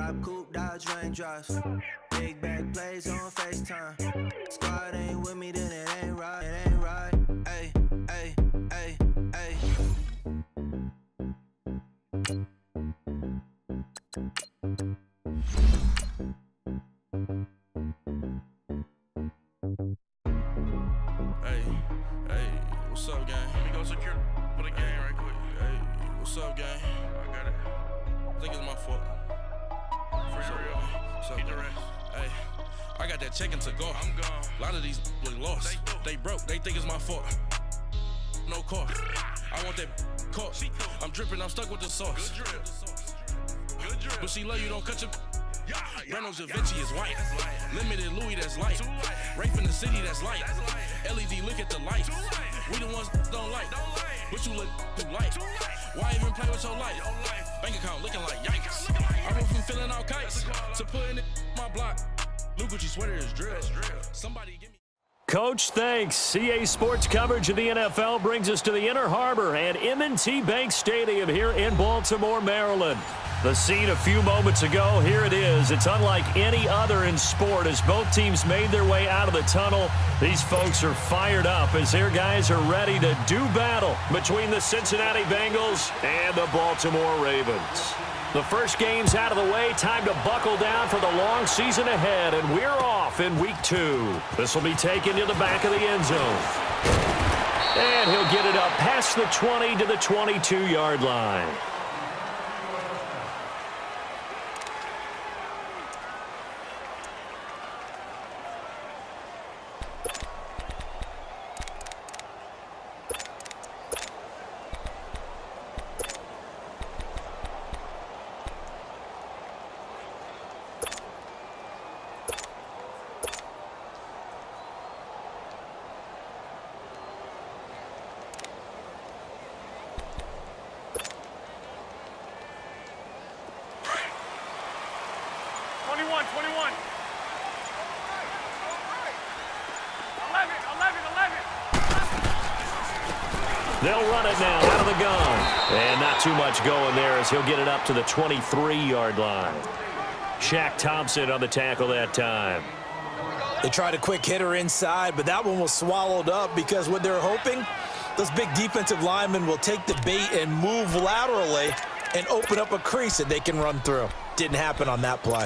Drop coupe, dodge raindrops. Big back plays on FaceTime. Squad ain't with me, then it ain't right. It ain't right. Ay, ay, ay, ay. What's up, gang? Let me go secure for the game right quick. Hey, what's up, gang? I got it. I think it's my fault. For real. So, keep the rest. Hey, I got that check-in to go. I'm gone. A lot of these look lost. They broke. They think it's my fault. No car. I want that caught. I'm dripping. I'm stuck with the sauce. Good drip. Good drip. But she love you. Don't cut your. Reynolds Da Vinci is white. Limited Louis, that's light. Rape in the city, that's light. LED, look at the light. We the ones don't like. But you look too light. Why even play with your life? Bank account looking like yikes. I went from filling out kites to putting it in my block. New Gucci sweater is drill. Somebody give me. Coach, thanks. CA Sports coverage of the NFL brings us to the Inner Harbor and M&T Bank Stadium here in Baltimore, Maryland. The scene a few moments ago, here it is. It's unlike any other in sport as both teams made their way out of the tunnel. These folks are fired up as their guys are ready to do battle between the Cincinnati Bengals and the Baltimore Ravens. The first game's out of the way. Time to buckle down for the long season ahead, and we're off in week 2. This will be taken to the back of the end zone. And he'll get it up past the 20 to the 22-yard line. They'll run it now out of the gun. And not too much going there as he'll get it up to the 23-yard line. Shaq Thompson on the tackle that time. They tried a quick hitter inside, but that one was swallowed up because what they're hoping, those big defensive linemen will take the bait and move laterally and open up a crease that they can run through. Didn't happen on that play.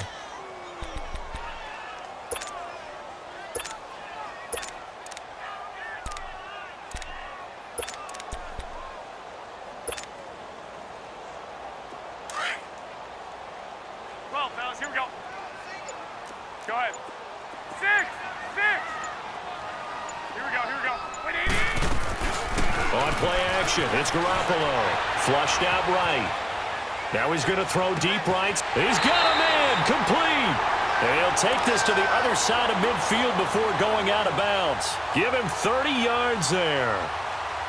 It's Garoppolo, flushed out right. Now he's going to throw deep right. He's got him in, complete. And he'll take this to the other side of midfield before going out of bounds. Give him 30 yards there.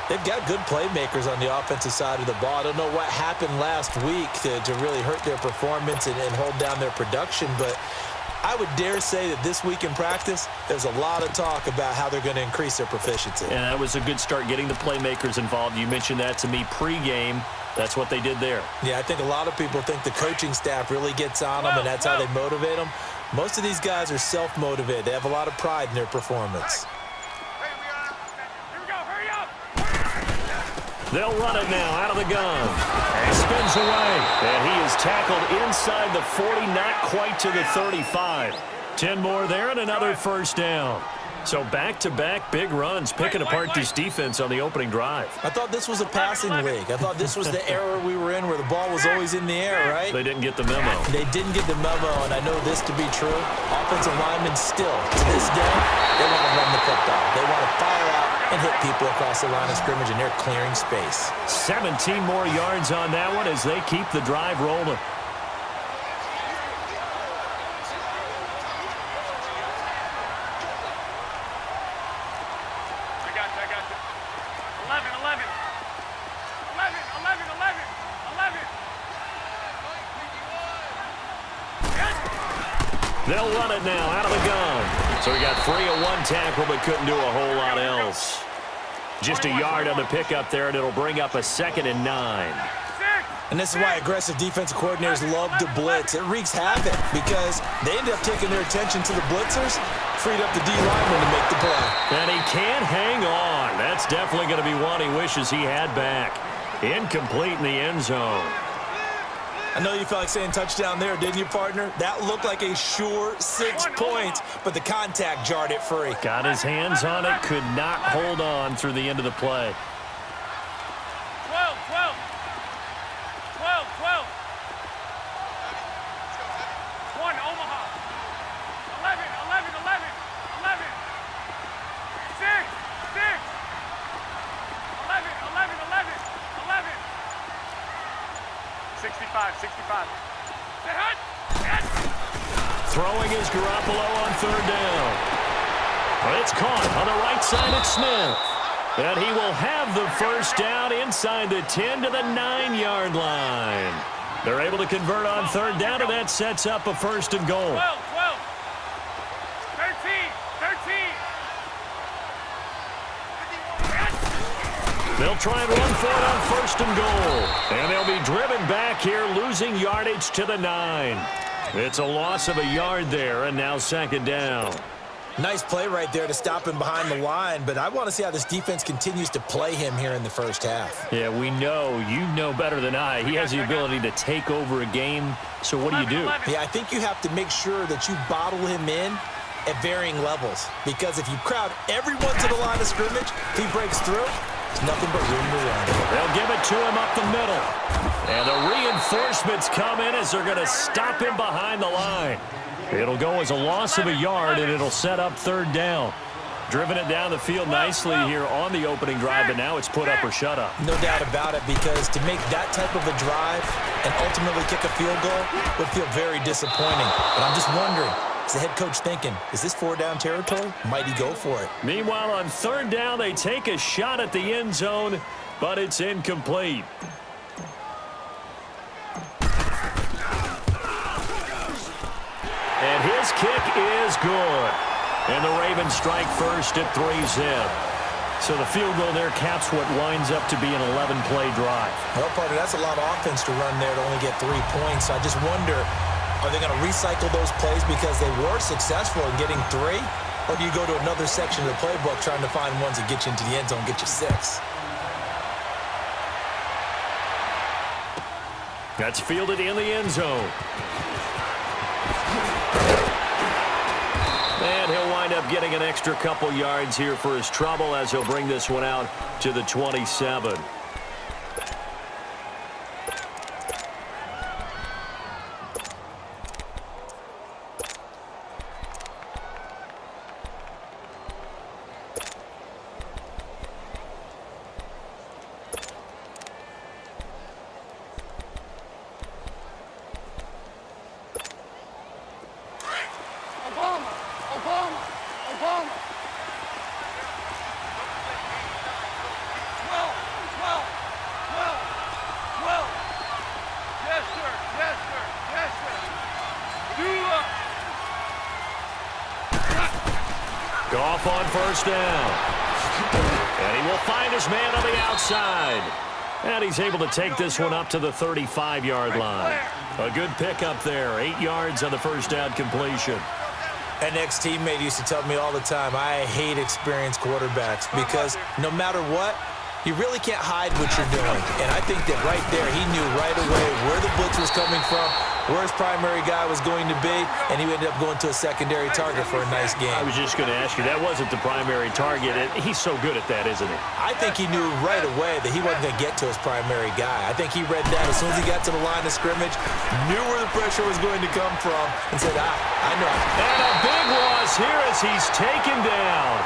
They've got good playmakers on the offensive side of the ball. I don't know what happened last week to really hurt their performance and hold down their production, but I would dare say that this week in practice, there's a lot of talk about how they're going to increase their proficiency. And that was a good start getting the playmakers involved. You mentioned that to me pregame. That's what they did there. Yeah, I think a lot of people think the coaching staff really gets on them, and that's how they motivate them. Most of these guys are self-motivated. They have a lot of pride in their performance. They'll run it now out of the gun. And spins away. And he is tackled inside the 40, not quite to the 35. 10 more there and another first down. So back-to-back big runs, picking apart this defense on the opening drive. I thought this was a passing league. I thought this was the era we were in where the ball was always in the air, right? They didn't get the memo. They didn't get the memo, and I know this to be true. Offensive linemen still, to this day, they want to run the football. They want to fire out and hit people across the line of scrimmage, and they're clearing space. 17 more yards on that one as they keep the drive rolling. They'll run it now out of the gun. So he got 3 of 1 tackle, but couldn't do a whole lot else. Just a yard on the pickup there, and it'll bring up a 2nd and 9. And this is why aggressive defensive coordinators love to blitz. It wreaks havoc because they end up taking their attention to the blitzers, freed up the D lineman to make the play. And he can't hang on. That's definitely going to be one he wishes he had back. Incomplete in the end zone. I know you felt like saying touchdown there, didn't you, partner? That looked like a sure 6 points, but the contact jarred it free. Got his hands on it, could not hold on through the end of the play. 12, 12. 12, 12. 1, Omaha. 11, 11, 11, 11. 6, 6. 11, 11, 11, 11. 65, 65. Throwing is Garoppolo on third down. It's caught on the right side at Smith. And he will have the first down inside the 10 to the 9-yard line. They're able to convert on third down, and that sets up a first and goal. 12, 12. 13, 13. They'll try and run for it on first and goal. And they'll be driven back here, losing yardage to the 9. It's a loss of a yard there, and now second down. Nice play right there to stop him behind the line, but I want to see how this defense continues to play him here in the first half. Yeah, we know. You know better than I. He has the ability to take over a game, so what do? Yeah, I think you have to make sure that you bottle him in at varying levels, because if you crowd everyone to the line of scrimmage, if he breaks through, there's nothing but room to run. They'll give it to him up the middle. And the reinforcements come in as they're going to stop him behind the line. It'll go as a loss of a yard, and it'll set up third down. Driven it down the field nicely here on the opening drive, but now it's put up or shut up. No doubt about it, because to make that type of a drive and ultimately kick a field goal would feel very disappointing. But I'm just wondering, is the head coach thinking, is this 4-down territory? Might he go for it? Meanwhile, on third down, they take a shot at the end zone, but it's incomplete. And his kick is good. And the Ravens strike first at 3-zip. So the field goal there caps what winds up to be an 11-play drive. Well, partner, that's a lot of offense to run there to only get 3 points. I just wonder, are they going to recycle those plays because they were successful in getting 3? Or do you go to another section of the playbook trying to find ones that get you into the end zone, get you 6? That's fielded in the end zone. And he'll wind up getting an extra couple yards here for his trouble as he'll bring this one out to the 27. Goff on first down. And he will find his man on the outside. And he's able to take this one up to the 35-yard line. A good pickup there. 8 yards on the first down completion. An ex-teammate used to tell me all the time, I hate experienced quarterbacks because no matter what, you really can't hide what you're doing. And I think that right there, he knew right away where the blitz was coming from, where his primary guy was going to be, and he ended up going to a secondary target for a nice game. I was just going to ask you, that wasn't the primary target. He's so good at that, isn't he? I think he knew right away that he wasn't going to get to his primary guy. I think he read that as soon as he got to the line of scrimmage, knew where the pressure was going to come from, and said, I know. And a big loss here as he's taken down.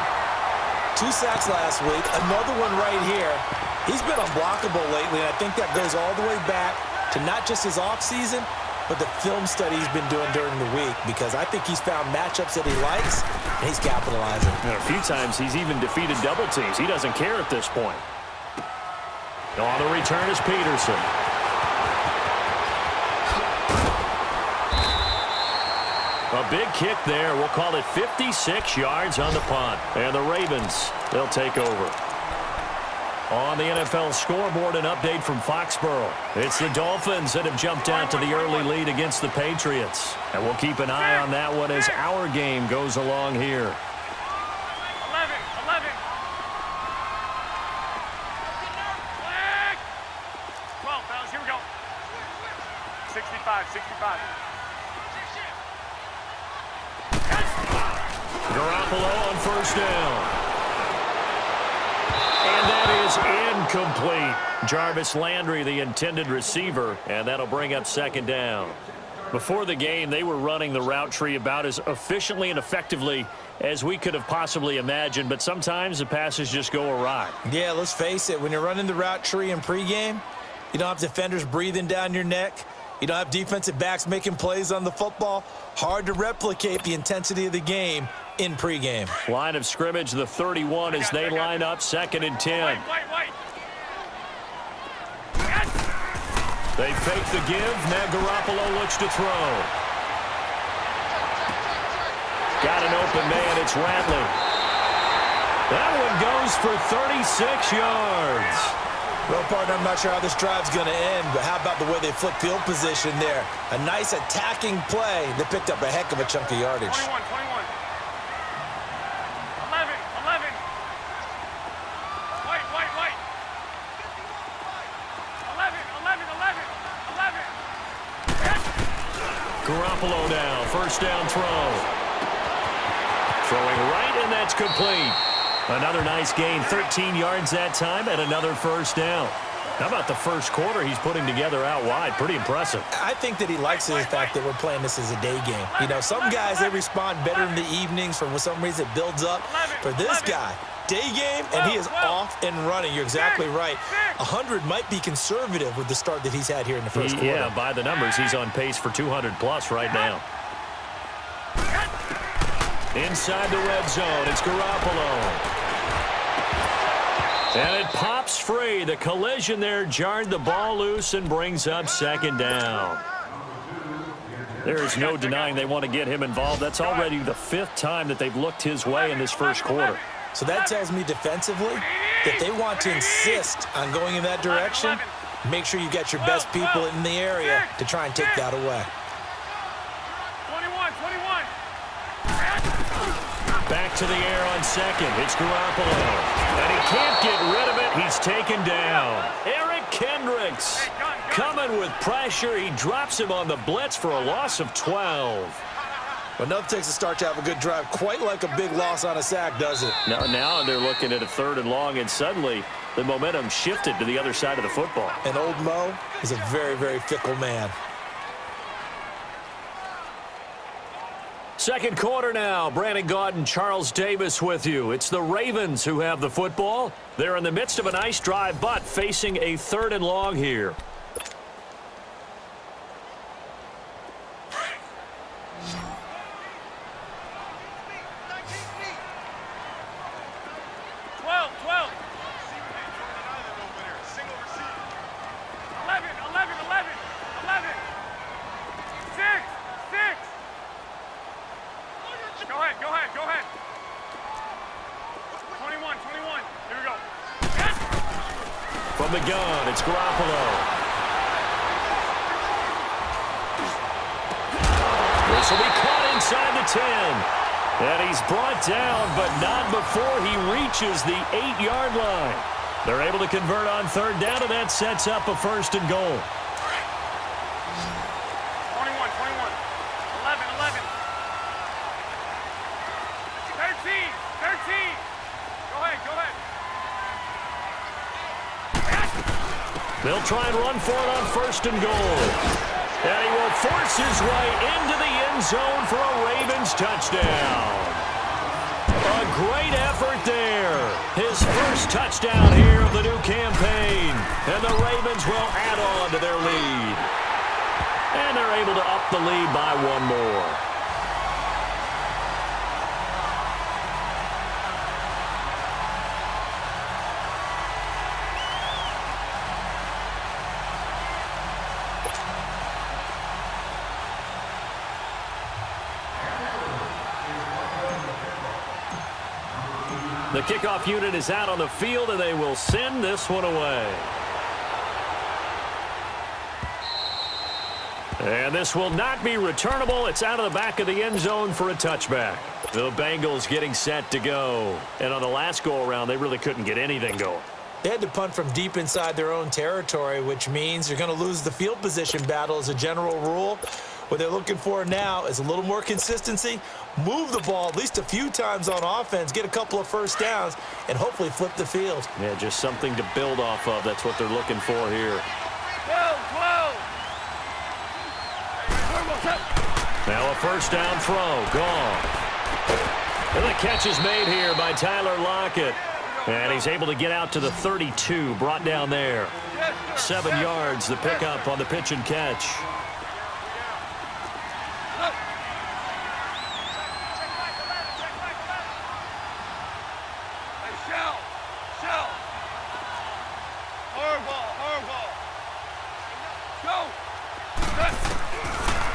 2 sacks last week, another one right here. He's been unblockable lately, and I think that goes all the way back to not just his offseason, but the film study he's been doing during the week, because I think he's found matchups that he likes, and he's capitalizing. And a few times he's even defeated double teams. He doesn't care at this point. On the return is Peterson. A big kick there. We'll call it 56 yards on the punt. And the Ravens, they'll take over. On the NFL scoreboard, an update from Foxborough. It's the Dolphins that have jumped out to the early lead against the Patriots. And we'll keep an eye on that one as our game goes along here. 11. 12, fellas, here we go. 65. Garoppolo on first down. And that is incomplete. Jarvis Landry, the intended receiver, and that'll bring up second down. Before the game, they were running the route tree about as efficiently and effectively as we could have possibly imagined, but sometimes the passes just go awry. Yeah, let's face it. When you're running the route tree in pregame, you don't have defenders breathing down your neck. You don't have defensive backs making plays on the football. Hard to replicate the intensity of the game in pregame. Line of scrimmage, the 31 as they line up, 2nd and 10. Wait. They fake the give. Now Garoppolo looks to throw. Got an open man. It's Ratley. That one goes for 36 yards. Well, partner, I'm not sure how this drive's going to end, but how about the way they flip field position there? A nice attacking play that picked up a heck of a chunk of yardage. 21. 11. Wait. 11. Garoppolo now, first down throw. Throwing right, and that's complete. Another nice gain, 13 yards that time, and another first down. How about the first quarter he's putting together out wide? Pretty impressive. I think that he likes the fact that we're playing this as a day game. You know, some guys, they respond better in the evenings. For some reason, it builds up. For this guy, day game, and he is off and running. You're exactly right. 100 might be conservative with the start that he's had here in the first quarter. Yeah, by the numbers, he's on pace for 200-plus right now. Inside the red zone, it's Garoppolo. And it pops free. The collision there jarred the ball loose and brings up second down. There is no denying they want to get him involved. That's already the 5th time that they've looked his way in this first quarter. So that tells me defensively that they want to insist on going in that direction. Make sure you got your best people in the area to try and take that away. 21. Back to the air on second. It's Garoppolo. And he can't get rid of it. He's taken down. Eric Kendricks coming with pressure. He drops him on the blitz for a loss of 12. But enough takes a start to have a good drive. Quite like a big loss on a sack, does it? Now they're looking at a 3rd and long, and suddenly the momentum shifted to the other side of the football. And old Mo is a very, very fickle man. Second quarter now. Brandon Gaudin, Charles Davis with you. It's the Ravens who have the football. They're in the midst of a nice drive, but facing a 3rd and long here. Go ahead. 21. Here we go. From the gun, it's Garoppolo. This will be caught inside the 10. And he's brought down, but not before he reaches the 8-yard line. They're able to convert on 3rd down, and that sets up a 1st and goal. 21. 11. 13. Go ahead. They'll try and run for it on 1st and goal. And he will force his way into the end zone for a Ravens touchdown. A great effort there. His first touchdown here of the new campaign. And the Ravens will add on to their lead. And they're able to up the lead by 1 more. The kickoff unit is out on the field, and they will send this one away. And this will not be returnable. It's out of the back of the end zone for a touchback. The Bengals getting set to go. And on the last go-around, they really couldn't get anything going. They had to punt from deep inside their own territory, which means you're going to lose the field position battle as a general rule. What they're looking for now is a little more consistency, move the ball at least a few times on offense, get a couple of first downs, and hopefully flip the field. Yeah, just something to build off of. That's what they're looking for here. Now a first down throw, gone. And the catch is made here by Tyler Lockett. And he's able to get out to the 32, brought down there. 7 yards, the pickup on the pitch and catch.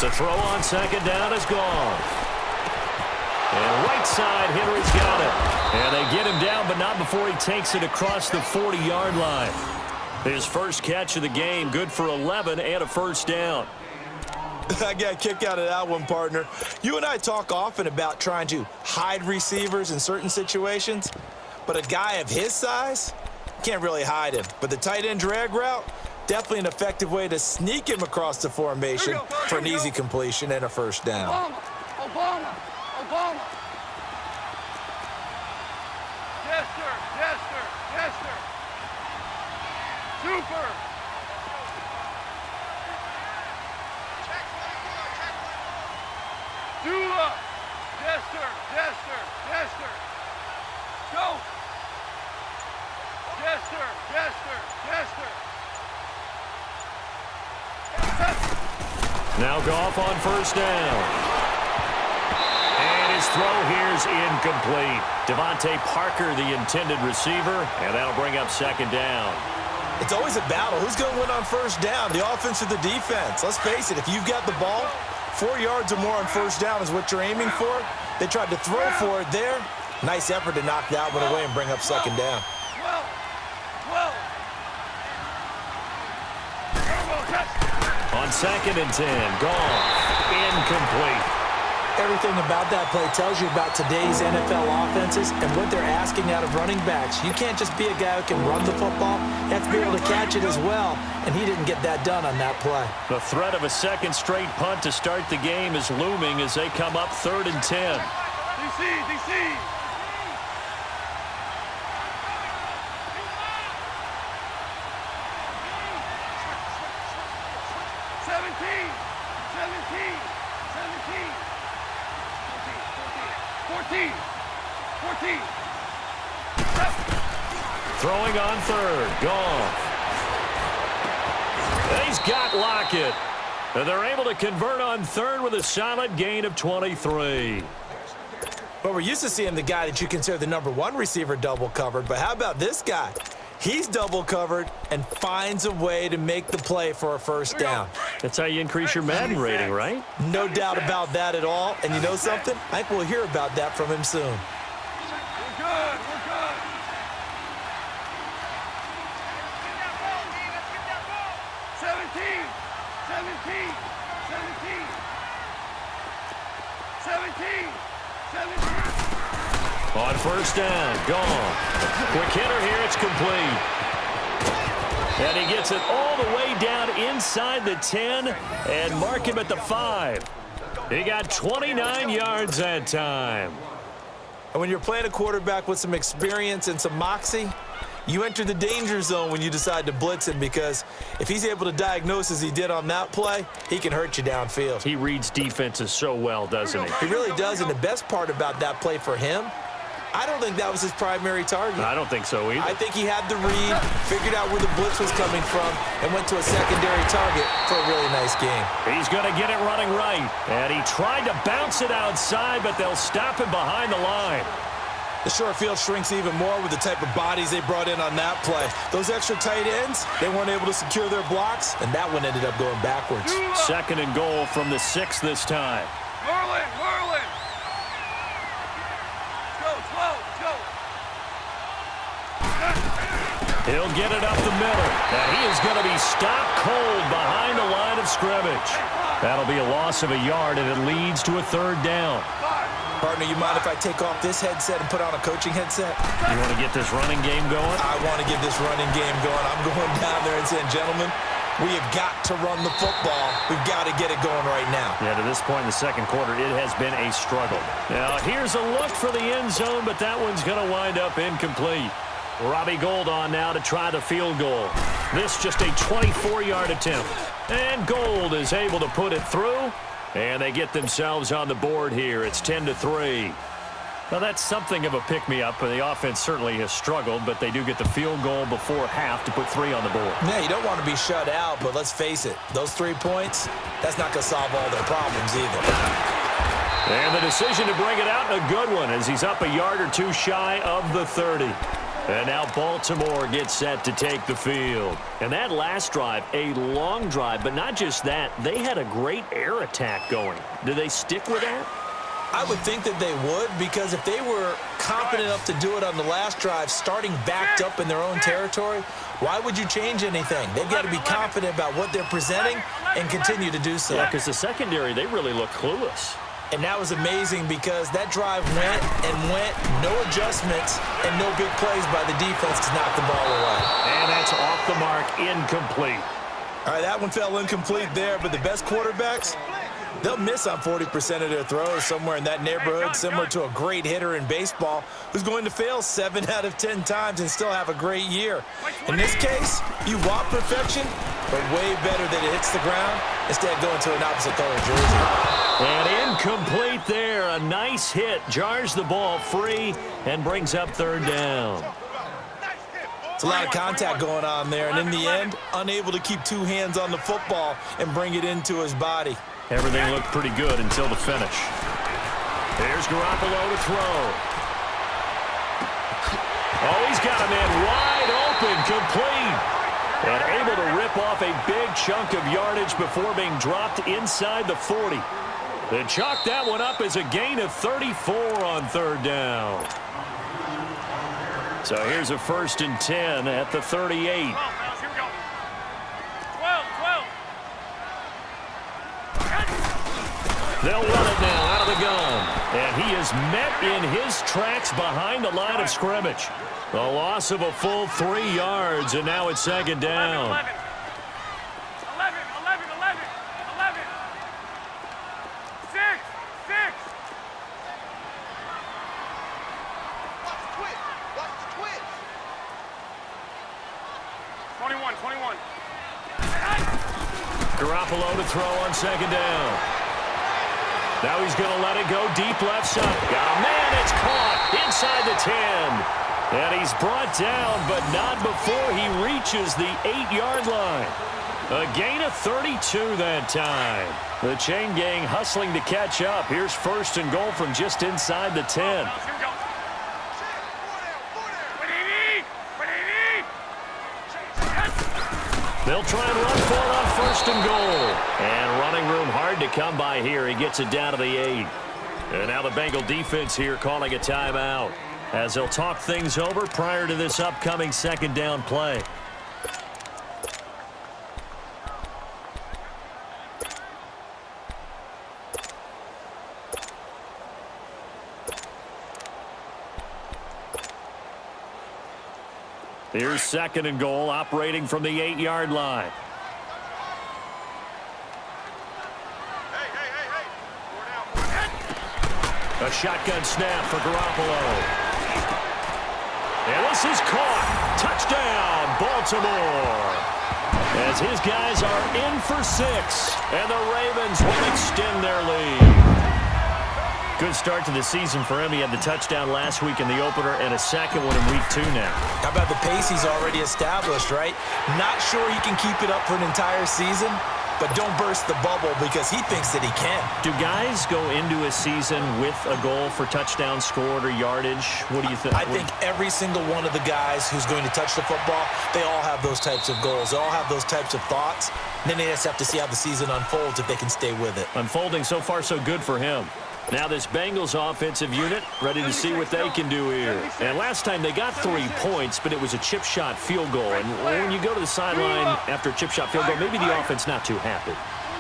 To throw on second down is gone. And right side, Henry's got it. And they get him down, but not before he takes it across the 40-yard line. His first catch of the game, good for 11 and a first down. I got a kick out of that one, partner. You and I talk often about trying to hide receivers in certain situations, but a guy of his size can't really hide him. But the tight end drag route, definitely an effective way to sneak him across the formation for an easy completion and a first down. Obama. Yes, sir. Super. Dula. Yes, sir. Go. Yes, sir. Now Goff on first down. And his throw here's incomplete. Devontae Parker, the intended receiver, and that'll bring up second down. It's always a battle. Who's going to win on first down, the offense or the defense? Let's face it, if you've got the ball, 4 yards or more on first down is what you're aiming for. They tried to throw for it there. Nice effort to knock that one away and bring up second down. On second and 10, Goff, incomplete. Everything about that play tells you about today's NFL offenses and what they're asking out of running backs. You can't just be a guy who can run the football. You have to be able to catch it as well, and he didn't get that done on that play. The threat of a second straight punt to start the game is looming as they come up 3rd and 10. DC. 14. Throwing on third, Goff. He's got Lockett. And they're able to convert on third with a solid gain of 23. Well, we're used to seeing the guy that you consider the #1 receiver double covered, but how about this guy? He's double covered and finds a way to make the play for a first down. That's how you increase your Madden rating, right? No doubt about that at all. And you know something? I think we'll hear about that from him soon. We're good. 17. On first down, gone. Quick hitter here, it's complete. And he gets it all the way down inside the 10 and mark him at the 5. He got 29 yards that time. And when you're playing a quarterback with some experience and some moxie, you enter the danger zone when you decide to blitz him, because if he's able to diagnose as he did on that play, he can hurt you downfield. He reads defenses so well, doesn't he? He really does, and the best part about that play for him, I don't think that was his primary target. I don't think so either. I think he had the read, figured out where the blitz was coming from, and went to a secondary target for a really nice game. He's going to get it running right. And he tried to bounce it outside, but they'll stop him behind the line. The short field shrinks even more with the type of bodies they brought in on that play. Those extra tight ends, they weren't able to secure their blocks, and that one ended up going backwards. Second and goal from the 6 this time. Merlin. Go. He'll get it up the middle, and he is going to be stopped cold behind the line of scrimmage. That'll be a loss of a yard, and it leads to a 3rd down. Partner, you mind if I take off this headset and put on a coaching headset? You want to get this running game going? I want to get this running game going. I'm going down there and saying, gentlemen, we have got to run the football. We've got to get it going right now. Yeah, to this point in the second quarter, it has been a struggle. Now, here's a look for the end zone, but that one's going to wind up incomplete. Robbie Gould on now to try the field goal. This just a 24-yard attempt. And Gould is able to put it through. And they get themselves on the board here. It's 10-3. Now, that's something of a pick-me-up. The offense certainly has struggled, but they do get the field goal before half to put 3 on the board. Yeah, you don't want to be shut out, but let's face it. Those 3 points, that's not going to solve all their problems either. And the decision to bring it out, a good one, as he's up a yard or 2 shy of the 30. And now Baltimore gets set to take the field. And that last drive, a long drive, but not just that. They had a great air attack going. Do they stick with that? I would think that they would, because if they were confident enough to do it on the last drive, starting backed up in their own territory, why would you change anything? They've got to be confident about what they're presenting and continue to do so. Yeah, because the secondary, they really look clueless. And that was amazing because that drive went and went, no adjustments, and no big plays by the defense to knock the ball away. And that's off the mark, incomplete. All right, that one fell incomplete there, but the best quarterbacks, they'll miss on 40% of their throws, somewhere in that neighborhood, similar to a great hitter in baseball who's going to fail 7 out of 10 times and still have a great year. In this case, you want perfection, but way better that it hits the ground instead of going to an opposite color jersey. And incomplete there. A nice hit. Jars the ball free and brings up 3rd down. It's a lot of contact going on there, and in the end, unable to keep 2 hands on the football and bring it into his body. Everything looked pretty good until the finish. Here's Garoppolo to throw. Oh, he's got a man wide open, complete. And able to rip off a big chunk of yardage before being dropped inside the 40. They chalk that one up as a gain of 34 on 3rd down. So here's a 1st and 10 at the 38. 12, here we go. 12, 12. They'll run it now out of the gun. And he is met in his tracks behind the line of scrimmage. A loss of a full 3 yards, and now it's 2nd down. 11, 11, 11, 11, 11. 6, 6. Watch the twist. Watch the twist. 21, 21. Garoppolo to throw on 2nd down. Now he's going to let it go deep left side. Got a man, it's caught inside the 10. And he's brought down, but not before he reaches the 8-yard line. A gain of 32 that time. The chain gang hustling to catch up. Here's 1st and goal from just inside the 10. Here we go. They'll try and run for it on 1st and goal. And running room hard to come by here. He gets it down to the 8. And now the Bengal defense here calling a timeout, as they'll talk things over prior to this upcoming 2nd down play. Here's 2nd and goal, operating from the 8-yard line. A shotgun snap for Garoppolo. And this is caught. Touchdown, Baltimore. As his guys are in for 6, and the Ravens will extend their lead. Good start to the season for him. He had the touchdown last week in the opener and a second one in week 2 now. How about the pace he's already established, right? Not sure he can keep it up for an entire season, but don't burst the bubble because he thinks that he can. Do guys go into a season with a goal for touchdown scored or yardage? What do you think? I think every single one of the guys who's going to touch the football, they all have those types of goals. They all have those types of thoughts. And then they just have to see how the season unfolds if they can stay with it. Unfolding so far so good for him. Now this Bengals offensive unit ready to see what they can do here. And last time they got 3 points, but it was a chip shot field goal. And when you go to the sideline after a chip shot field goal, maybe the offense not too happy.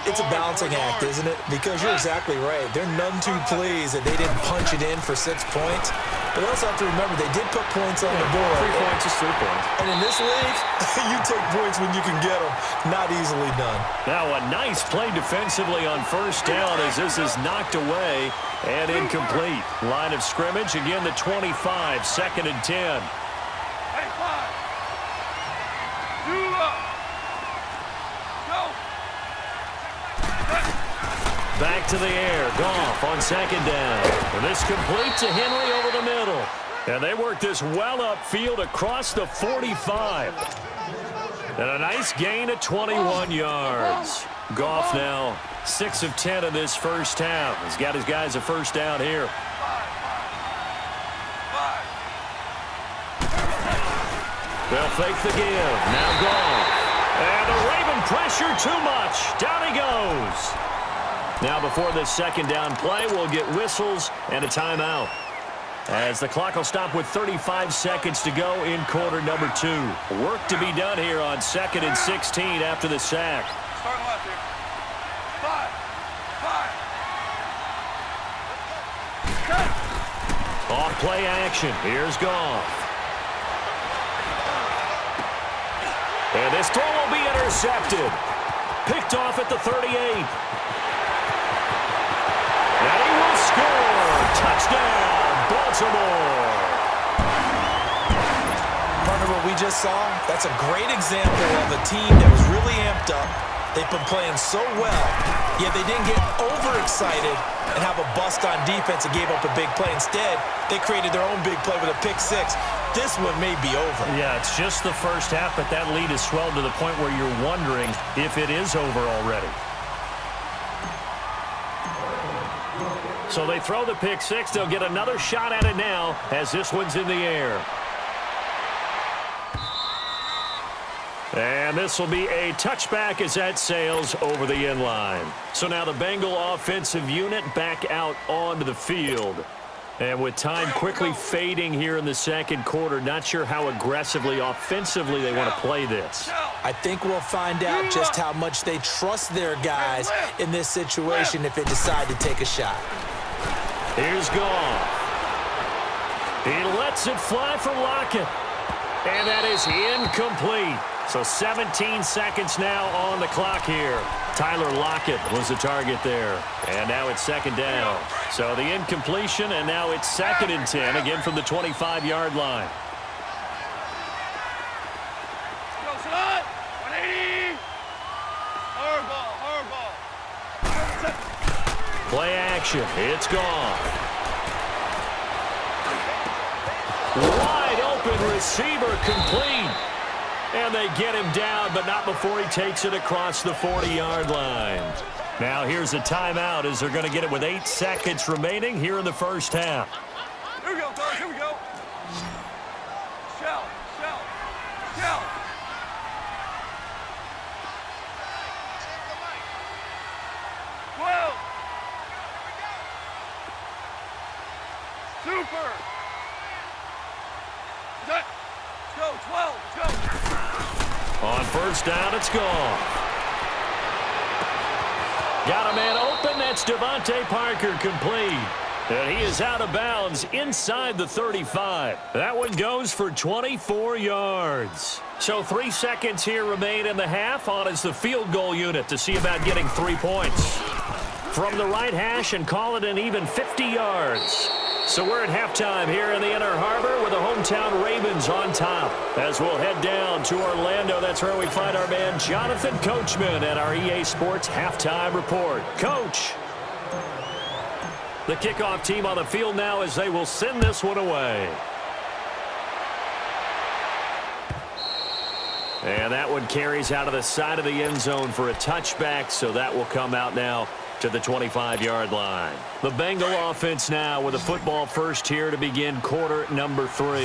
It's a balancing act, isn't it? Because you're exactly right. They're none too pleased that they didn't punch it in for 6 points. But also have to remember, they did put points on the board. 3 points is 3 points. And in this league, you take points when you can get them. Not easily done. Now a nice play defensively on first down as this is knocked away and incomplete. Line of scrimmage, again the 25, 2nd and 10. Hey, 5. Do up. Go. Back to the air. Goff on 2nd down. And this complete to Henry over the middle. And they work this well upfield across the 45. And a nice gain of 21 yards. Goff now 6 of 10 in this first half. He's got his guys a first down here. 5. They'll fake the give. Now Goff. And the Raven pressure too much. Down he goes. Now before this 2nd down play, we'll get whistles and a timeout. As the clock will stop with 35 seconds to go in quarter number 2. Work to be done here on 2nd and 16 after the sack. Starting left here. 5. 5. Off play action. Here's Goff. And this throw will be intercepted. Picked off at the 38. And he will score. Touchdown, Baltimore. Partner, what we just saw, that's a great example of a team that was really amped up. They've been playing so well, yet they didn't get overexcited and have a bust on defense and gave up a big play. Instead, they created their own big play with a pick 6. This one may be over. Yeah, it's just the first half, but that lead has swelled to the point where you're wondering if it is over already. So they throw the pick 6. They'll get another shot at it now as this one's in the air. And this will be a touchback as that sails over the end line. So now the Bengal offensive unit back out onto the field. And with time quickly fading here in the 2nd quarter, not sure how aggressively, offensively they want to play this. I think we'll find out just how much they trust their guys in this situation if they decide to take a shot. Here's Goff. He lets it fly for Lockett. And that is incomplete. So 17 seconds now on the clock here. Tyler Lockett was the target there. And now it's 2nd down. So the incompletion, and now it's 2nd and 10, again from the 25-yard line. Go, son. 180. Hard ball. Play action. It's Goff. Wide open receiver complete. And they get him down, but not before he takes it across the 40-yard line. Now here's a timeout as they're going to get it with 8 seconds remaining here in the first half. Here we go, fellas. Here we go. Shell. 12. Super. Let's go, 12. Let's go. On first down, it's gone. Got a man open. That's Devontae Parker complete. And he is out of bounds inside the 35. That one goes for 24 yards. So 3 seconds here remain in the half. On is the field goal unit to see about getting 3 points. From the right hash and call it an even 50 yards. So we're at halftime here in the Inner Harbor with the hometown Ravens on top. As we'll head down to Orlando, that's where we find our man Jonathan Coachman at our EA Sports Halftime Report. Coach, the kickoff team on the field now as they will send this one away. And that one carries out of the side of the end zone for a touchback, so that will come out now to the 25-yard line. The Bengal offense now with a football first here to begin quarter number 3.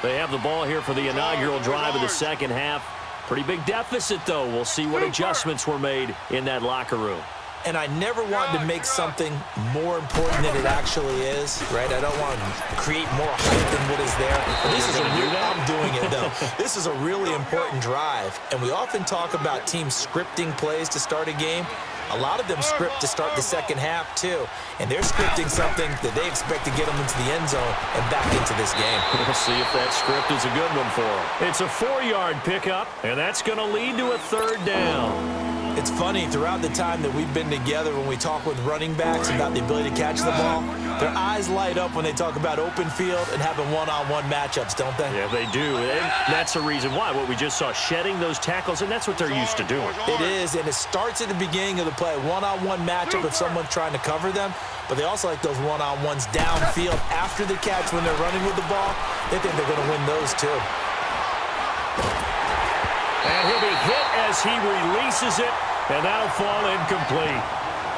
They have the ball here for the inaugural drive of the second half. Pretty big deficit, though. We'll see what adjustments were made in that locker room. and I never want to make something more important than it actually is, right? I don't want to create more hype than what is there. But this is I'm doing it, though. This is a really important drive, and we often talk about teams scripting plays to start a game. A lot of them script to start the second half, too. And they're scripting something that they expect to get them into the end zone and back into this game. We'll see if that script is a good one for them. It's a 4-yard pickup, and that's going to lead to a 3rd down. It's funny, throughout the time that we've been together, when we talk with running backs about the ability to catch the ball, their eyes light up when they talk about open field and having one-on-one matchups, don't they? Yeah, they do. And that's the reason why. What we just saw, shedding those tackles, and that's what they're used to doing. It is, and it starts at the beginning of the play. One-on-one matchup if someone's trying to cover them, but they also like those one-on-ones downfield after the catch when they're running with the ball. They think they're going to win those, too. And he'll be hit as he releases it, and that'll fall incomplete.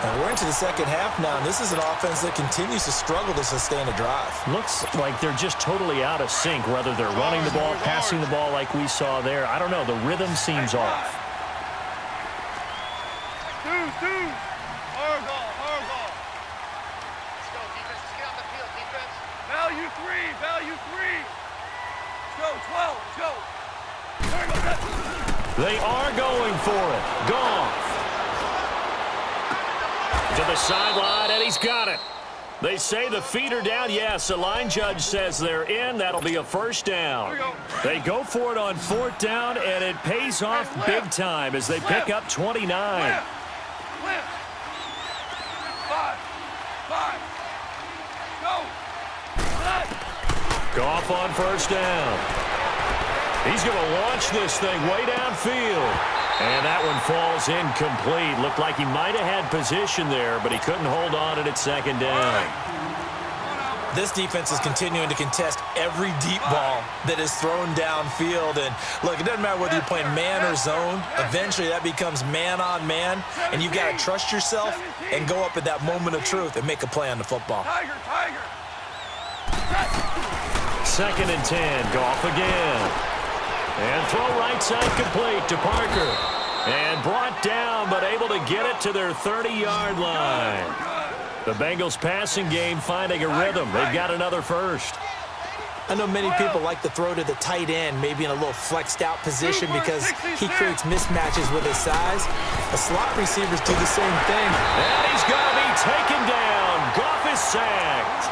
And we're into the second half now, and this is an offense that continues to struggle to sustain a drive. Looks like they're just totally out of sync, whether they're running the ball, passing the ball like we saw there. I don't know. The rhythm seems off. Dude. Hard ball. Let's go, defense. Let's get on the field, defense. Value three. Let's go, 12. Let's go. They are going for it. Goff to the sideline, and he's got it. They say the feet are down. Yes, the line judge says they're in. That'll be a 1st down. They go for it on 4th down, and it pays off big time as they pick up 29. Left. 5. Go. Goff on 1st down. He's going to launch this thing way downfield. And that one falls incomplete. Looked like he might have had position there, but he couldn't hold on it at 2nd down. This defense is continuing to contest every deep ball that is thrown downfield. And, look, it doesn't matter whether you're playing man or zone. Eventually, that becomes man-on-man, and you've got to trust yourself and go up at that moment of truth and make a play on the football. Tiger. 2nd and 10. Goff again. And throw right side complete to Parker. And brought down, but able to get it to their 30-yard line. The Bengals passing game finding a rhythm. They've got another 1st. I know many people like to throw to the tight end, maybe in a little flexed out position because he creates mismatches with his size. The slot receivers do the same thing. And he's going to be taken down. Goff is sacked.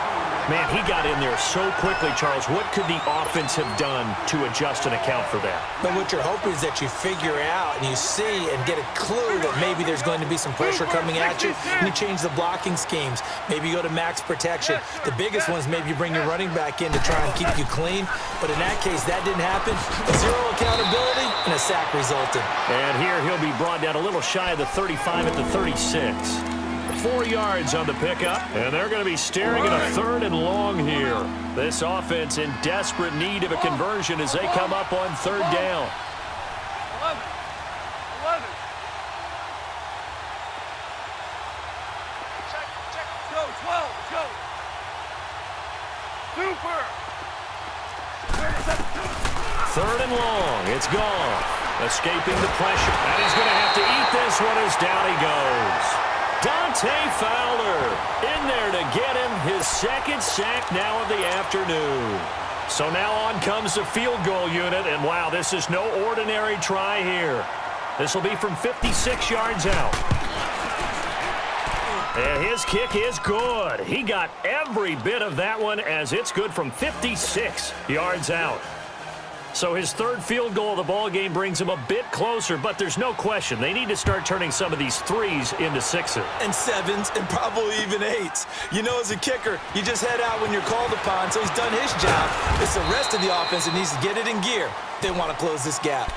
Man, he got in there so quickly, Charles. What could the offense have done to adjust and account for that? But what you're hoping is that you figure out and you see and get a clue that maybe there's going to be some pressure coming at you, and you change the blocking schemes. Maybe you go to max protection. The biggest one is maybe you bring your running back in to try and keep you clean. But in that case, that didn't happen. Zero accountability, and a sack resulted. And here he'll be brought down a little shy of the 35 at the 36. 4 yards on the pickup, and they're going to be staring at a 3rd and long here. This offense in desperate need of a conversion as they come up on 3rd down. 11. Check. Go, 12. Go. Super. 3rd and long. It's gone. Escaping the pressure. And he's going to have to eat this one as down he goes. Dante Fowler in there to get him his 2nd sack now of the afternoon. So now on comes the field goal unit, and wow, this is no ordinary try here. This will be from 56 yards out. And his kick is good. He got every bit of that one as it's good from 56 yards out. So his 3rd field goal of the ball game brings him a bit closer, but there's no question they need to start turning some of these 3s into 6s. And 7s and probably even 8s. You know, as a kicker, you just head out when you're called upon, so he's done his job. It's the rest of the offense that needs to get it in gear. They want to close this gap.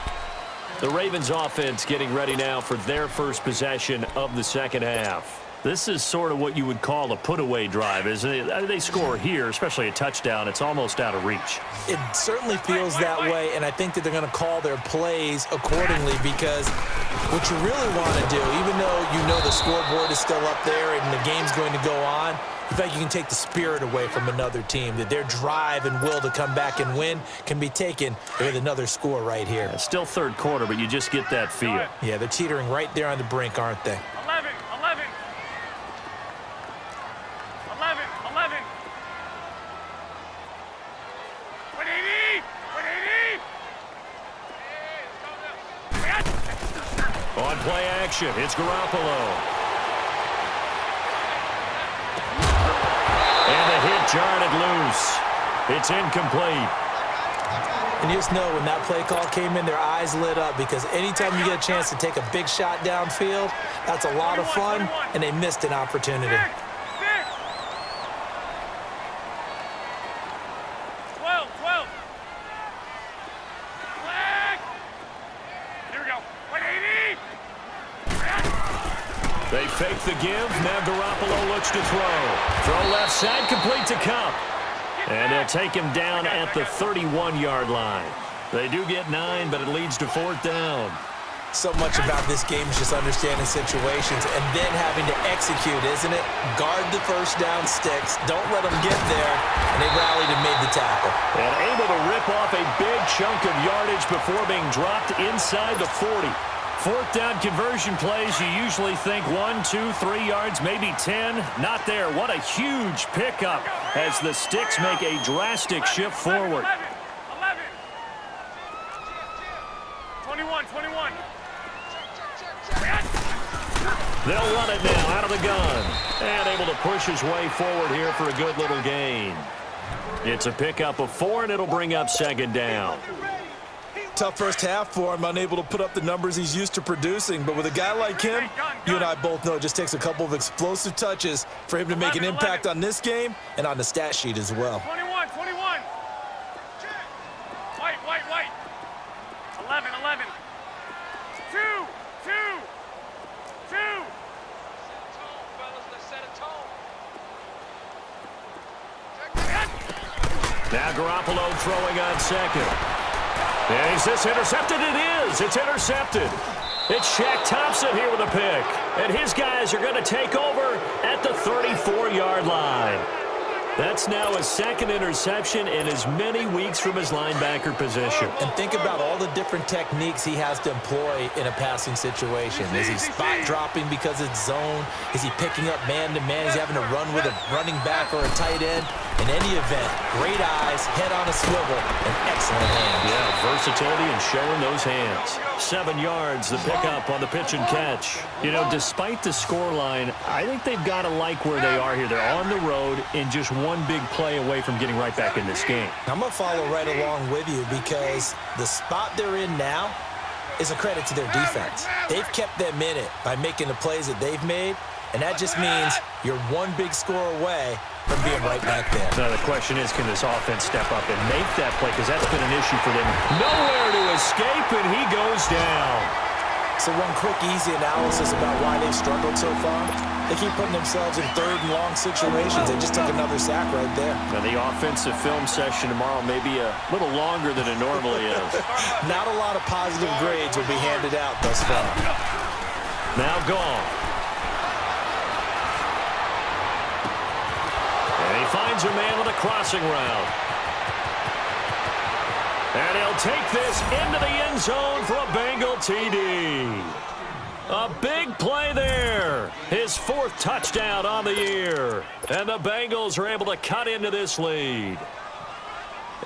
The Ravens offense getting ready now for their 1st possession of the 2nd half. This is sort of what you would call a put-away drive, isn't it? They score here, especially a touchdown. It's almost out of reach. It certainly feels that way, and I think that they're going to call their plays accordingly because what you really want to do, even though you know the scoreboard is still up there and the game's going to go on, you think you can take the spirit away from another team, that their drive and will to come back and win can be taken with another score right here. It's still 3rd quarter, but you just get that feel. Yeah, they're teetering right there on the brink, aren't they? 11. on play action. It's Garoppolo. And the hit jarred it loose. It's incomplete. And you just know when that play call came in, their eyes lit up because anytime you get a chance to take a big shot downfield, that's a lot of fun, and they missed an opportunity. 12. Flag. Here we go. 180. They fake the give. Now Garoppolo looks to throw. Throw left side, complete to Cup. And they'll take him down at the 31-yard line. They do get 9, but it leads to 4th down. So much about this game is just understanding situations and then having to execute, isn't it? Guard the first down sticks. Don't let them get there. And they rallied and made the tackle. And able to rip off a big chunk of yardage before being dropped inside the 40. 4th down conversion plays, you usually think 1, 2, 3 yards, maybe 10. Not there. What a huge pickup as the sticks make a drastic shift forward. 11. 21. They'll run it now out of the gun. And able to push his way forward here for a good little gain. It's a pickup of 4, and it'll bring up 2nd down. Tough first half for him, unable to put up the numbers he's used to producing. But with a guy like him, you and I both know it just takes a couple of explosive touches for him to make an impact on this game and on the stat sheet as well. 21. White. 11. 2. Now Garoppolo throwing on 2nd. And is this intercepted? It is. It's intercepted. It's Shaq Thompson here with a pick. And his guys are going to take over at the 34-yard line. That's now his 2nd interception in as many weeks from his linebacker position. And think about all the different techniques he has to employ in a passing situation. Is he spot dropping because it's zone? Is he picking up man-to-man? Is he having to run with a running back or a tight end? In any event, great eyes, head on a swivel, and excellent hands. Yeah, versatility and showing those hands. 7 yards, the pickup on the pitch and catch. You know, despite the scoreline, I think they've got to like where they are here. They're on the road and just one big play away from getting right back in this game. I'm going to follow right along with you because the spot they're in now is a credit to their defense. They've kept them in it by making the plays that they've made, and that just means you're one big score away from being right back there. Now the question is, can this offense step up and make that play? Because that's been an issue for them. Nowhere to escape, and he goes down. So one quick, easy analysis about why they've struggled so far. They keep putting themselves in 3rd and long situations. They just took another sack right there. Now the offensive film session tomorrow may be a little longer than it normally is. Not a lot of positive grades will be handed out thus far. Now gone. And he finds a man with a crossing route. And he'll take this into the end zone for a Bengal TD. A big play there. His 4th touchdown on the year. And the Bengals are able to cut into this lead.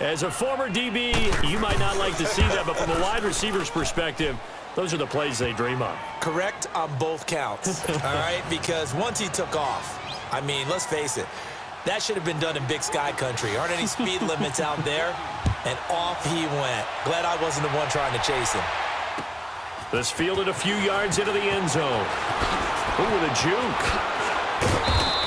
As a former DB, you might not like to see that, but from a wide receiver's perspective, those are the plays they dream of. Correct on both counts, all right? Because once he took off, I mean, let's face it, that should have been done in Big Sky Country. Aren't any speed limits out there? And off he went. Glad I wasn't the one trying to chase him. This fielded a few yards into the end zone. Ooh, with a juke.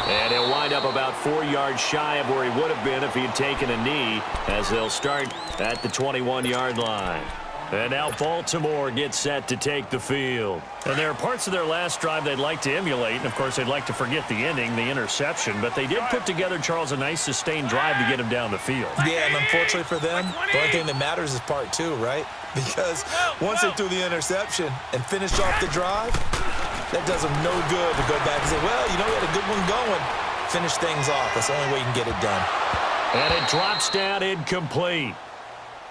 And he'll wind up about 4 yards shy of where he would have been if he had taken a knee, as they'll start at the 21-yard line. And now Baltimore gets set to take the field. And there are parts of their last drive they'd like to emulate. And, of course, they'd like to forget the ending, the interception. But they did put together, Charles, a nice sustained drive to get him down the field. Yeah, and unfortunately for them, the only thing that matters is part 2, right? Because once they threw the interception and finished off the drive, that does them no good to go back and say, well, you know, we had a good one going. Finish things off. That's the only way you can get it done. And it drops down incomplete.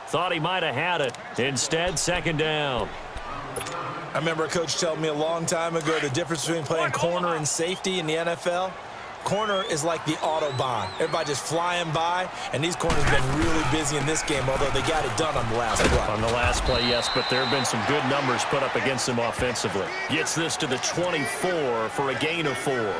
Thought he might have had it. Instead, 2nd down. I remember a coach telling me a long time ago the difference between playing corner and safety in the NFL. corner is like the Autobahn. Everybody just flying by, and these corners have been really busy in this game, although they got it done on the last play. On the last play, yes, but there have been some good numbers put up against them offensively. Gets this to the 24 for a gain of 4.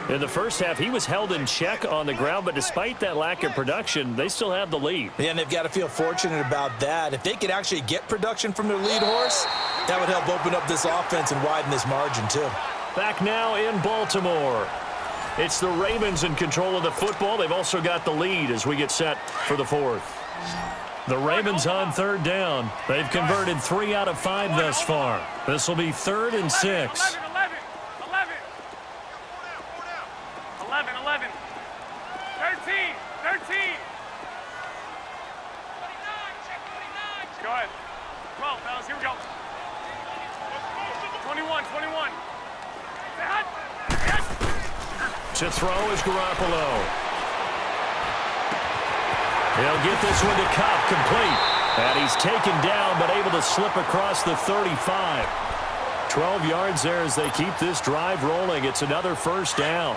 In the first half, he was held in check on the ground, but despite that lack of production, they still have the lead. Yeah, and they've got to feel fortunate about that. If they could actually get production from their lead horse, that would help open up this offense and widen this margin, too. Back now in Baltimore. It's the Ravens in control of the football. They've also got the lead as we get set for the fourth. The Ravens on third down. They've converted 3 out of 5 thus far. This will be 3rd and 6. 11, 13. Go ahead. 12, fellas, here we go. 21. To throw is Garoppolo. He'll get this one to Cup, complete. And he's taken down, but able to slip across the 35. 12 yards there as they keep this drive rolling. It's another first down.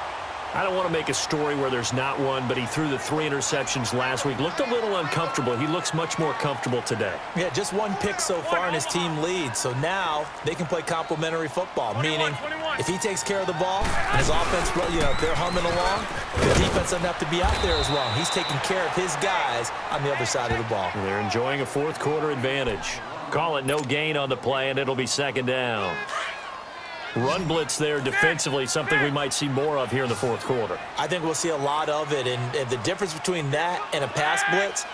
I don't want to make a story where there's not one, but he threw the 3 interceptions last week. Looked a little uncomfortable. He looks much more comfortable today. Yeah, just 1 pick so far and his team leads. So now they can play complementary football, meaning if he takes care of the ball and his offense, if they're humming along, the defense doesn't have to be out there as long. He's taking care of his guys on the other side of the ball. They're enjoying a fourth quarter advantage. Call it no gain on the play, and it'll be 2nd down. Run blitz there defensively, something we might see more of here in the fourth quarter. I think we'll see a lot of it, and the difference between that and a pass blitz,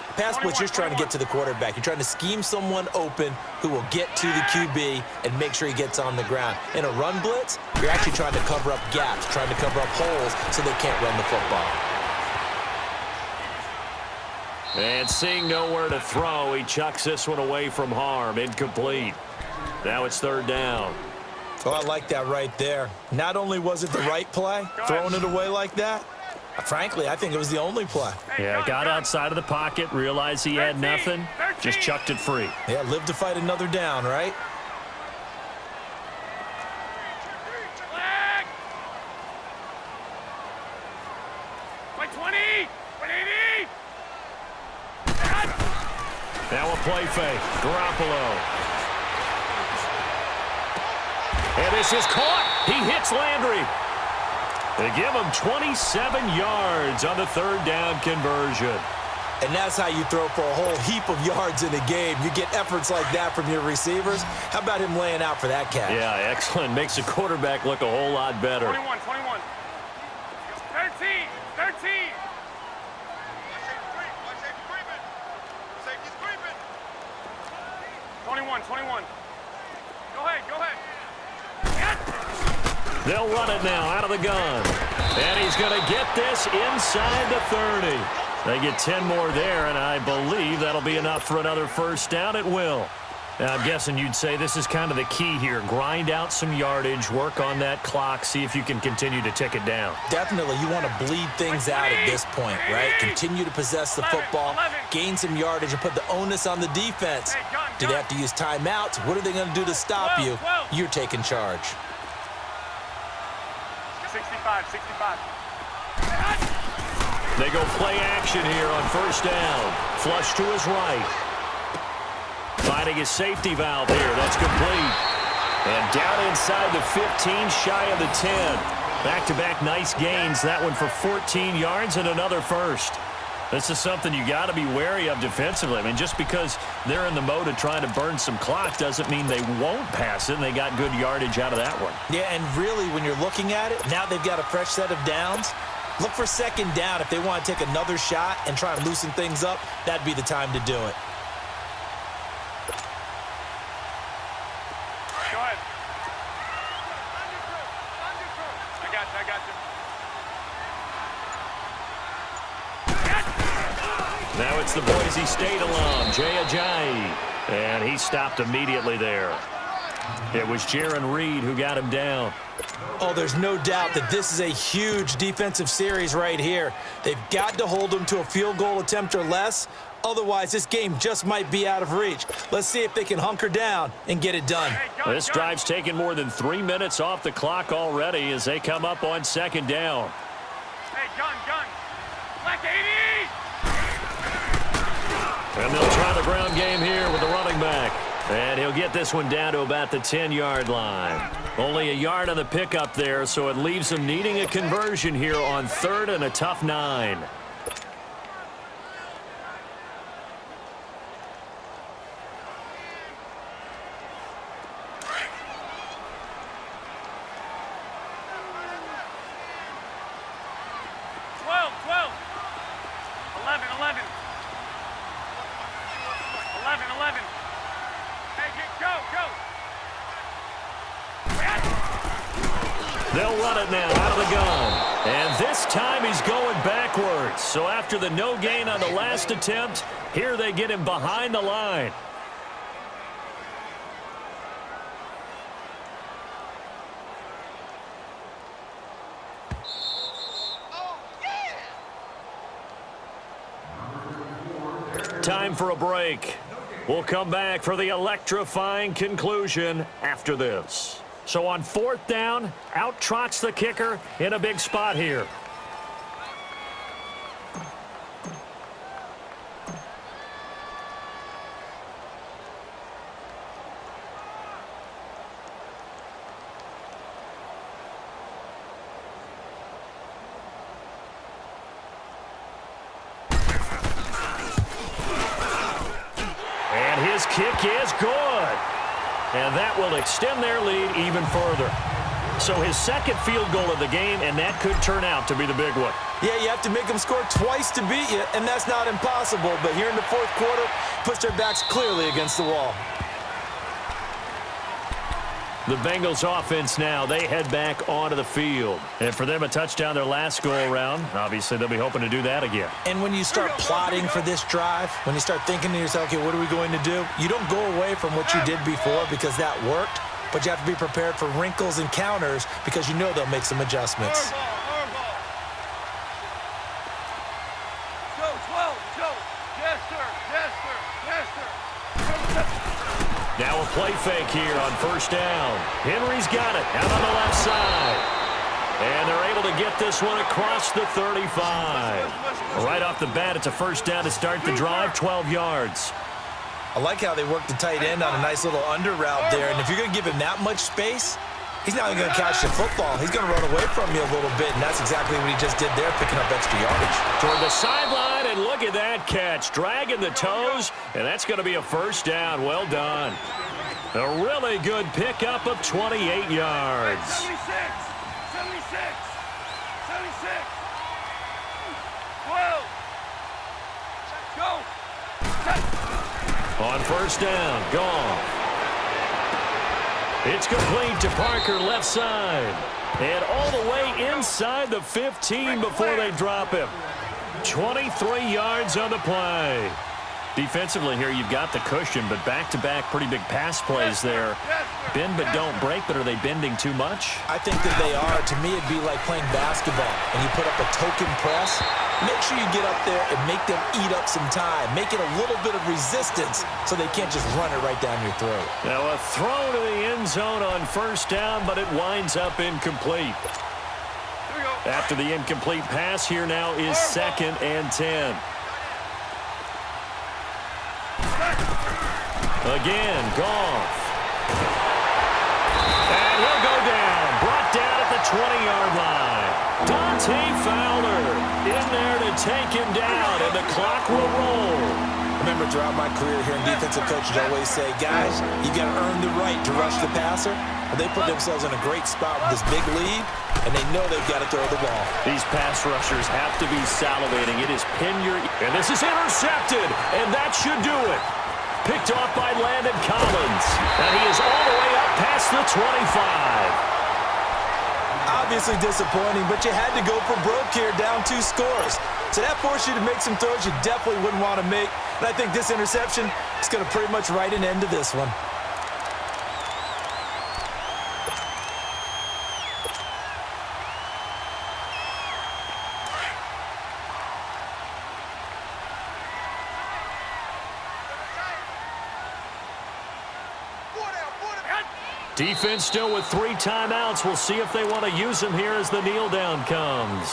you're trying to get to the quarterback. You're trying to scheme someone open who will get to the QB and make sure he gets on the ground. In a run blitz, you're actually trying to cover up gaps, trying to cover up holes so they can't run the football. And seeing nowhere to throw, he chucks this one away from harm, incomplete. Now it's 3rd down. Oh, I like that right there. Not only was it the right play, throwing it away like that, frankly, I think it was the only play. Yeah, got outside of the pocket, realized he had nothing, just chucked it free. Yeah, live to fight another down, right? By 20! 180! Now a play fake. Garoppolo. And this is caught. He hits Landry. They give him 27 yards on the 3rd down conversion. And that's how you throw for a whole heap of yards in a game. You get efforts like that from your receivers. How about him laying out for that catch? Yeah, excellent. Makes the quarterback look a whole lot better. 21. 13. 21. Go ahead. They'll run it now out of the gun. And he's going to get this inside the 30. They get 10 more there, and I believe that'll be enough for another first down. It will. Now, I'm guessing you'd say this is kind of the key here. Grind out some yardage, work on that clock, see if you can continue to tick it down. Definitely. You want to bleed things out at this point, right? Continue to possess the football, gain some yardage, and put the onus on the defense. Do they have to use timeouts? What are they going to do to stop you? You're taking charge. 65. They go play action here on first down. Flush to his right. Finding his safety valve here. That's complete. And down inside the 15, shy of the 10. Back-to-back nice gains. That one for 14 yards and another first. This is something you got to be wary of defensively. I mean, just because they're in the mode of trying to burn some clock doesn't mean they won't pass it, and they got good yardage out of that one. Yeah, and really, when you're looking at it, now they've got a fresh set of downs. Look for 2nd down. If they want to take another shot and try and loosen things up, that'd be the time to do it. Go ahead. I got you. Now it's the Boise State alum, Jay Ajayi. And he stopped immediately there. It was Jaron Reed who got him down. Oh, there's no doubt that this is a huge defensive series right here. They've got to hold them to a field goal attempt or less. Otherwise, this game just might be out of reach. Let's see if they can hunker down and get it done. This drive's taken more than 3 minutes off the clock already as they come up on 2nd down. gun. Black 80! And they'll try the ground game here with the running back. And he'll get this one down to about the 10-yard line. Only a yard on the pickup there, so it leaves him needing a conversion here on 3rd and a tough 9. They'll run it now out of the gun. And this time he's going backwards. So after the no gain on the last attempt, here they get him behind the line. Time for a break. We'll come back for the electrifying conclusion after this. So on 4th down, out trots the kicker in a big spot here. And his kick is good. And that will extend their lead even further. So his second field goal of the game, and that could turn out to be the big one. Yeah, you have to make them score twice to beat you, and that's not impossible. But here in the 4th quarter, puts their backs clearly against the wall. The Bengals offense now, they head back onto the field. And for them, a touchdown their last go-around. Obviously, they'll be hoping to do that again. And when you start plotting for this drive, when you start thinking to yourself, okay, what are we going to do? You don't go away from what you did before because that worked, but you have to be prepared for wrinkles and counters because you know they'll make some adjustments. Go, 12, Joe. Yes, sir. Now a play fake here on 1st down. Henry's got it out on the left side. And they're able to get this one across the 35. Right off the bat, it's a 1st down to start the drive, 12 yards. I like how they work the tight end on a nice little under route there. And if you're going to give him that much space, he's not even going to catch the football. He's going to run away from you a little bit, and that's exactly what he just did there, picking up extra yardage. Toward the sideline, and look at that catch. Dragging the toes, and that's going to be a 1st down. Well done. A really good pickup of 28 yards. 76. 12. Go. On 1st down, Goff. It's complete to Parker, left side. And all the way inside the 15 before they drop him. 23 yards on the play. Defensively here, you've got the cushion, but back-to-back pretty big pass plays there. Bend but don't break, but are they bending too much? I think that they are. To me, it'd be like playing basketball, and you put up a token press. Make sure you get up there and make them eat up some time. Make it a little bit of resistance so they can't just run it right down your throat. Now a throw to the end zone on 1st down, but it winds up incomplete. After the incomplete pass, here now is 2nd and 10. Again, Goff. And he'll go down. Brought down at the 20-yard line. Dante Fowler in there to take him down, and the clock will roll. Remember, throughout my career here in defensive coaches, I always say, guys, you got to earn the right to rush the passer. Well, they put themselves in a great spot with this big lead, and they know they've got to throw the ball. These pass rushers have to be salivating. It is pin your... And this is intercepted, and that should do it. Picked off by Landon Collins. And he is all the way up past the 25. Obviously disappointing, but you had to go for broke here, down 2 scores. So that forced you to make some throws you definitely wouldn't want to make. And I think this interception is going to pretty much write an end to this one. Defense still with 3 timeouts. We'll see if they want to use them here as the kneel down comes.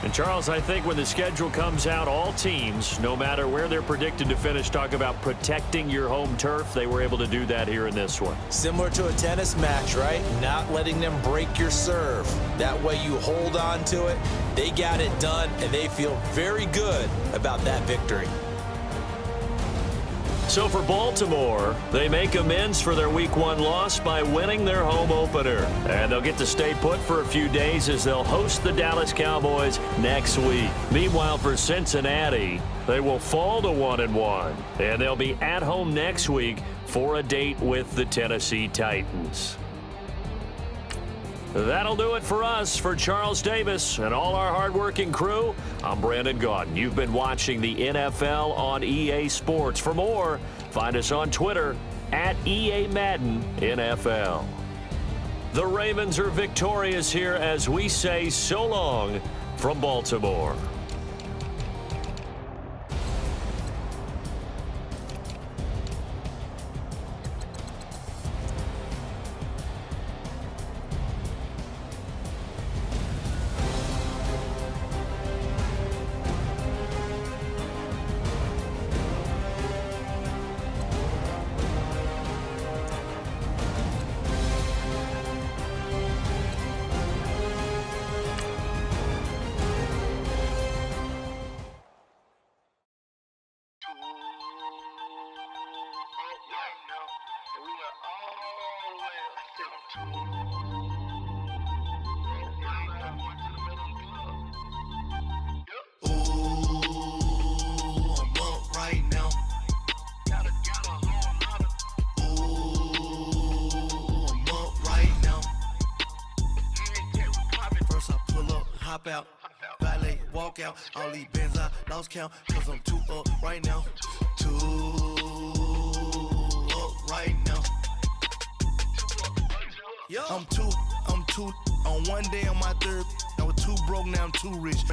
And Charles, I think when the schedule comes out, all teams, no matter where they're predicted to finish, talk about protecting your home turf. They were able to do that here in this one. Similar to a tennis match, right? Not letting them break your serve. That way you hold on to it. They got it done, and they feel very good about that victory. So for Baltimore, they make amends for their Week 1 loss by winning their home opener. And they'll get to stay put for a few days as they'll host the Dallas Cowboys next week. Meanwhile, for Cincinnati, they will fall to 1-1. And they'll be at home next week for a date with the Tennessee Titans. That'll do it for us. For Charles Davis and all our hardworking crew, I'm Brandon Gaudin. You've been watching the NFL on EA Sports. For more, find us on Twitter at EA Madden NFL. The Ravens are victorious here as we say so long from Baltimore. Hop out, valet, walk out. All these bands I lost count, cause I'm too up right now. Too up right now. I'm two on one day on my third. I was too broke, now I'm too rich.